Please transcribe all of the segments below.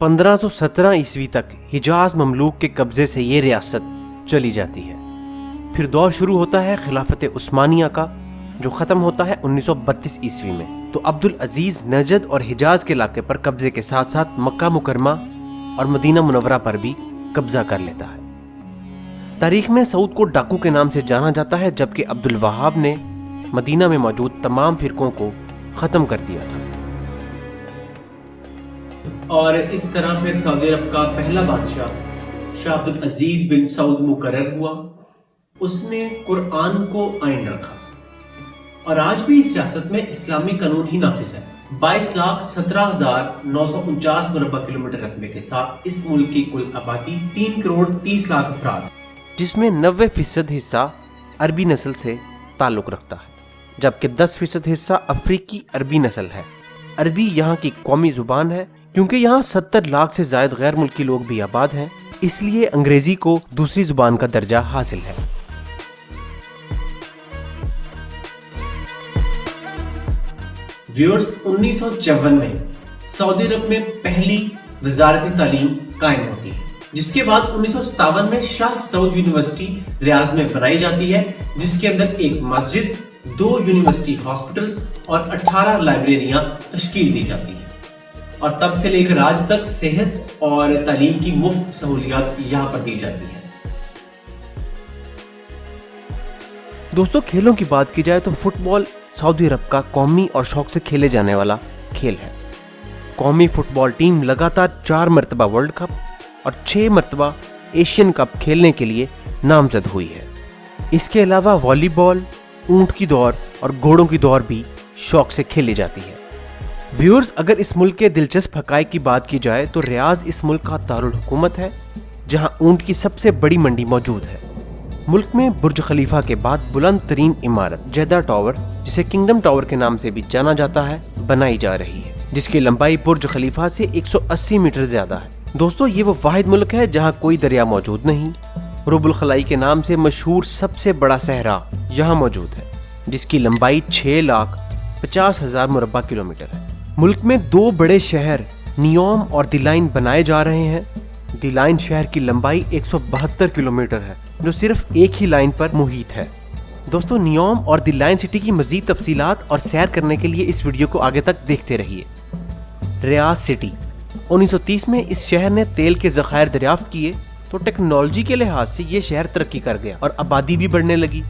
1517 ईस्वी तक हिजाज ममलूक के कब्जे से ये रियासत चली जाती है। फिर दौर शुरू होता है खिलाफत उस्मानिया का, जो ख़त्म होता है 1932 ईस्वी में। तो अब्दुल अजीज़ नजद और हिजाज के इलाके पर कब्जे के साथ साथ मक्का मुकरमा और मदीना मुनव्वरा पर भी कब्जा कर लेता है। तारीख में सऊद को डाकू के नाम से जाना जाता है, जबकि अब्दुल वहाब ने मदीना में मौजूद तमाम फिरकों को ख़त्म कर दिया था। और इस तरह फिर सऊदी अरब का पहला बादशाह शाह अब्दुल अजीज बिन सऊद मुकर्रर हुआ। उसने कुरान को आइन रखा और आज भी इस रियासत में इस्लामी कानून ही नाफिज है। 22,17,949 मुरब्बा किलोमीटर रकबे के साथ इस मुल्क की कुल आबादी 3,30,00,000 अफराद, जिसमें 90% हिस्सा अरबी नस्ल से ताल्लुक रखता है, जबकि 10% हिस्सा अफ्रीकी अरबी नस्ल है। अरबी यहाँ की कौमी जुबान है। क्योंकि यहाँ 70 लाख से ज्यादा गैर मुल्की लोग भी आबाद हैं, इसलिए अंग्रेजी को दूसरी जुबान का दर्जा हासिल है। व्यूअर्स, 1954 में सऊदी अरब में पहली वजारत तालीम कायम होती है, जिसके बाद 1957 में शाह सऊद यूनिवर्सिटी रियाज में बनाई जाती है, जिसके अंदर एक मस्जिद, 2 यूनिवर्सिटी हॉस्पिटल्स और 18 लाइब्रेरियां तश्कील दी जाती है। और तब से लेकर आज तक सेहत और तालीम की मुफ्त सहूलियत यहाँ पर दी जाती है। दोस्तों, खेलों की बात की जाए तो फुटबॉल सऊदी अरब का कौमी और शौक से खेले जाने वाला खेल है। कौमी फुटबॉल टीम लगातार 4 मरतबा वर्ल्ड कप और 6 मरतबा एशियन कप खेलने के लिए नामजद हुई है। इसके अलावा वॉलीबॉल, ऊंट की दौड़ और घोड़ों की दौड़ भी शौक से खेली जाती है। व्यूअर्स, अगर इस मुल्क के दिलचस्प हकाइक की बात की जाए तो रियाज इस मुल्क का दारुल हुकूमत है, जहां ऊंट की सबसे बड़ी मंडी मौजूद है। मुल्क में बुर्ज खलीफा के बाद बुलंद तरीन इमारत जेदा टावर, जिसे किंगडम टावर के नाम से भी जाना जाता है, बनाई जा रही है, जिसकी लंबाई बुर्ज खलीफा से 180 मीटर ज्यादा है। दोस्तों, ये वो वाहिद मुल्क है जहाँ कोई दरिया मौजूद नहीं। रुबुल खलाई के नाम से मशहूर सबसे बड़ा सहरा यहाँ मौजूद है, जिसकी लंबाई 6,50,000 मुरब्बा किलोमीटर है। मुल्क में 2 बड़े शहर नियोम और दिलाइन बनाए जा रहे हैं। दिलाइन शहर की लंबाई 172 किलोमीटर है, जो सिर्फ एक ही लाइन पर मुहित है। दोस्तों, नियोम और दिलाइन सिटी की मजीद तफसीलात और सैर करने के लिए इस वीडियो को आगे तक देखते रहिए। रियाज सिटी 1930 में इस शहर ने तेल के ज़खायर दरियाफ्त किए, तो टेक्नोलॉजी के लिहाज से ये शहर तरक्की कर गया और आबादी भी बढ़ने लगी।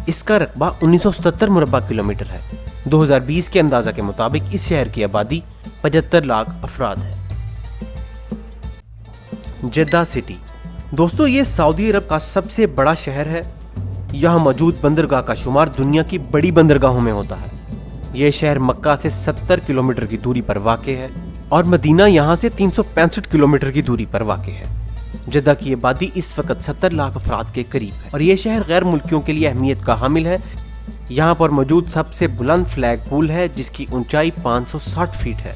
इसका रकबा 1977 मुरब्बा किलोमीटर है। 2020 के अंदाजा के मुताबिक इस शहर की आबादी 75 लाख अफराद है। जेदा सिटी, दोस्तों, ये सऊदी अरब का सबसे बड़ा शहर है। यहाँ मौजूद बंदरगाह का शुमार दुनिया की बड़ी बंदरगाहों में होता है। यह शहर मक्का से 70 किलोमीटर की दूरी पर वाक़ है और मदीना यहाँ से 365 किलोमीटर की दूरी पर वाक़ है। जेदा की आबादी इस वक्त 70 लाख अफराद के करीब है और यह शहर गैर मुल्कियों के लिए अहमियत का हामिल है। यहाँ पर मौजूद सबसे बुलंद फ्लैग पूल है, जिसकी ऊंचाई 560 फीट है।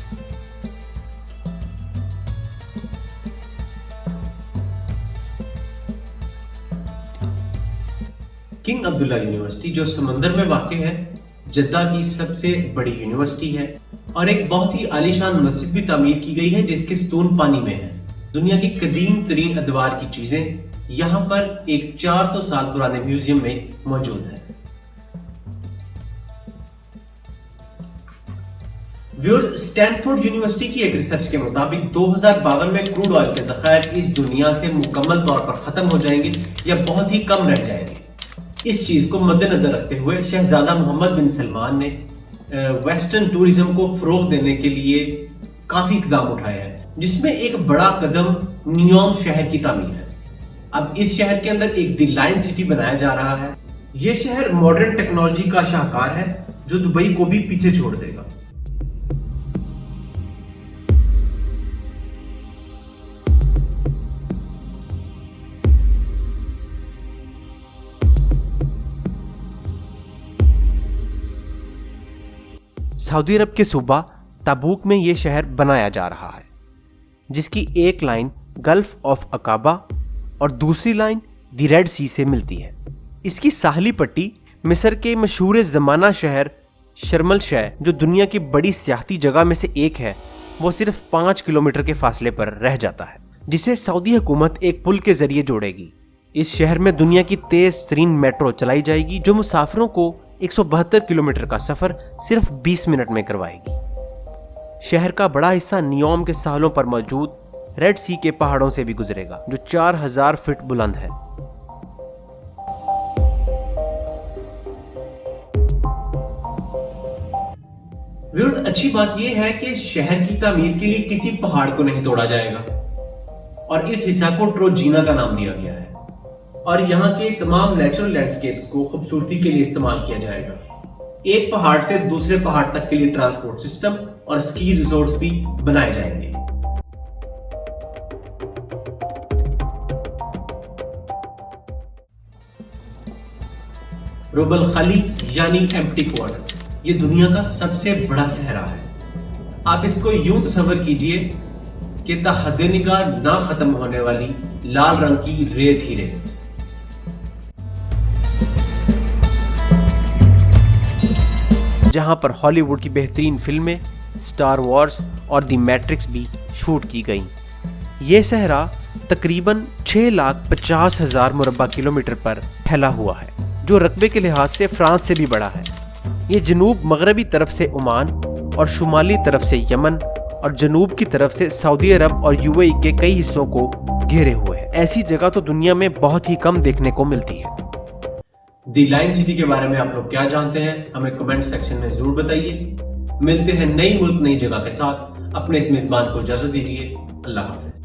किंग अब्दुल्ला यूनिवर्सिटी, जो समंदर में वाक़ है, जद्दा की सबसे बड़ी यूनिवर्सिटी है और एक बहुत ही आलीशान मस्जिद भी तामीर की गई है, जिसके सतून पानी में है। दुनिया की कदीम तरीन अदवार की चीजें यहाँ पर एक 400 साल पुराने म्यूजियम में मौजूद है। व्यूअर्स, स्टैनफोर्ड यूनिवर्सिटी की एक रिसर्च के मुताबिक 2052 में क्रूड ऑयल के ज़खायर इस दुनिया से मुकम्मल तौर पर खत्म हो जाएंगे या बहुत ही कम रह जाएंगे। इस चीज को मद्देनजर रखते हुए शहजादा मोहम्मद बिन सलमान ने वेस्टर्न टूरिज्म को फरोग देने के लिए काफी इकदाम उठाए हैं, जिसमें एक बड़ा कदम नियोम शहर की तामीर है। अब इस शहर के अंदर एक दी लाइन सिटी बनाया जा रहा है। यह शहर मॉडर्न टेक्नोलॉजी का शाहकार है, जो दुबई को भी पीछे छोड़ देगा। सऊदी अरब के सूबा तबूक में यह शहर बनाया जा रहा है, जिसकी एक लाइन गल्फ ऑफ अकाबा और दूसरी लाइन दी रेड सी से मिलती है। इसकी साहली पट्टी मिस्र के मशहूर ज़माना शहर शर्म अल शेख, जो दुनिया की बड़ी सियाहती जगह में से एक है, وہ صرف 5 کلومیٹر کے فاصلے پر رہ جاتا ہے، جسے سعودی حکومت ایک پل کے ذریعے جوڑے گی۔ اس شہر میں دنیا کی تیز ترین میٹرو چلائی جائے گی جو مسافروں کو 172 کلومیٹر کا سفر صرف 20 منٹ میں کروائے گی۔ شہر کا بڑا حصہ نیوم کے ساحلوں پر موجود ریڈ سی کے پہاڑوں سے بھی گزرے گا جو 4000 فٹ بلند ہے۔ ویورز، اچھی بات یہ ہے کہ شہر کی تعمیر کے لیے کسی پہاڑ کو نہیں توڑا جائے گا اور اس حصہ کو ٹروجینا کا نام دیا گیا ہے، اور یہاں کے تمام نیچرل لینڈسکیپس کو خوبصورتی کے لیے استعمال کیا جائے گا۔ ایک پہاڑ سے دوسرے پہاڑ تک کے لیے ٹرانسپورٹ سسٹم اور اسکی ریزورٹس بھی بنائے جائیں گے۔ رب الخلی یعنی ایمپٹی کوارٹر یہ دنیا کا سب سے بڑا صحرا ہے۔ آپ اس کو یوں تصور کیجئے کہ تا حد نگاہ نہ ختم ہونے والی لال رنگ کی ریت ہی ریت۔ جہاں پر ہالی ووڈ کی بہترین فلمیں سٹار وارز اور دی میٹرکس بھی شوٹ کی گئیں۔ یہ صحرا تقریباً 6,50,000 مربع کلومیٹر پر پھیلا ہوا ہے، جو رقبے کے لحاظ سے فرانس سے بھی بڑا ہے۔ یہ جنوب مغربی طرف سے عمان اور شمالی طرف سے یمن اور جنوب کی طرف سے سعودی عرب اور یو اے ای کے کئی حصوں کو گھیرے ہوئے ہے۔ ایسی جگہ تو دنیا میں بہت ہی کم دیکھنے کو ملتی ہے۔ دی لائن سٹی کے بارے میں آپ لوگ کیا جانتے ہیں؟ ہمیں کمنٹ سیکشن میں ضرور بتائیے۔ ملتے ہیں نئی ملک نئی جگہ کے ساتھ۔ اپنے اس میزبان کو اجازت دیجیے۔ اللہ حافظ۔